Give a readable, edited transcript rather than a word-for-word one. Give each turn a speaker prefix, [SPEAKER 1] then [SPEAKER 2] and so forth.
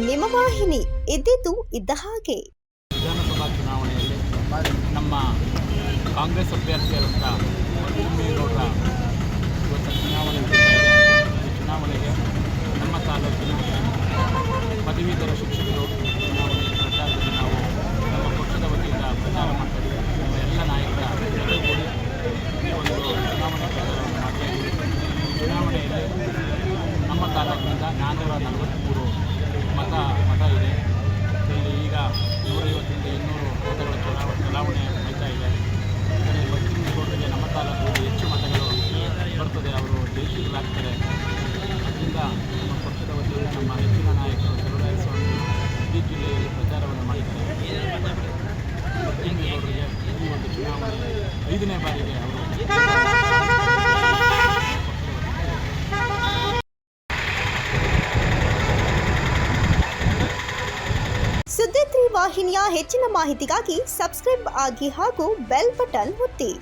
[SPEAKER 1] ನಿಮ್ಮ ವಾಹಿನಿ, ಇದ್ದಿದ್ದು ಇದ್ದ ಹಾಗೆ.
[SPEAKER 2] ವಿಧಾನಸಭಾ ಚುನಾವಣೆಯಲ್ಲಿ ನಮ್ಮ ಕಾಂಗ್ರೆಸ್ ಅಭ್ಯರ್ಥಿಯಾದಂಥ ತಿಮ್ಮೇಗೌಡರ ಇವತ್ತು ಚುನಾವಣೆ ನಡೀತಾ ಇದೆ. ಈ ಚುನಾವಣೆಗೆ ನಮ್ಮ ತಾಲೂಕಿನ ಪದವೀಧರ ಶಿಕ್ಷಕರು ಚುನಾವಣೆ ಪ್ರಚಾರದಲ್ಲಿ ನಾವು ನಮ್ಮ ಪಕ್ಷದ ವತಿಯಿಂದ ಪ್ರಚಾರ ಮಾಡ್ತಾ ಇದ್ದೀವಿ. ನಮ್ಮ ಎಲ್ಲ ನಾಯಕರ ಜೊತೆಗೂಡಿ ಈ ಒಂದು ಚುನಾವಣಾ ಪ್ರಚಾರವನ್ನು ಮಾಡ್ತಾ ಇದ್ದೀವಿ. ಚುನಾವಣೆಯಲ್ಲಿ ನಮ್ಮ ತಾಲೂಕಿನಿಂದ 443 ಮತ ಇದೆ. ಇಲ್ಲಿ ಈಗ 150ರಿಂದ 200 ಮತಗಳ ಚಲಾವಣೆ ನಡೀತಾ ಇದೆ. ಇದರಲ್ಲಿ ತಿಮ್ಮೇಗೌಡರಿಗೆ ನಮ್ಮ ತಾಲೂಕು ಹೆಚ್ಚು ಮತಗಳು ಬರ್ತದೆ, ಅವರು ಜಯಶೀಲರಾಗ್ತಾರೆ. ಅದರಿಂದ ನಮ್ಮ ಪಕ್ಷದ ವತಿಯಿಂದ ನಮ್ಮ ಹೆಚ್ಚಿನ ನಾಯಕರು ಚಲುವರಾಯಸ್ವಾಮಿ ಇಡೀ ಜಿಲ್ಲೆಯಲ್ಲಿ ಪ್ರಚಾರವನ್ನು ಮಾಡಿದ್ದಾರೆ. ತಿಮ್ಮೇಗೌಡರಿಗೆ ಈ ಒಂದು ಚುನಾವಣೆ 5ನೇ ಬಾರಿಗೆ ಅವರು
[SPEAKER 1] ಸುದ್ದಿ 3 ವಾಹಿನಿಯ ಹೆಚ್ಚಿನ ಮಾಹಿತಿಗಾಗಿ ಸಬ್ಸ್ಕ್ರೈಬ್ ಆಗಿ ಹಾಗೂ ಬೆಲ್ ಬಟನ್ ಒತ್ತಿ.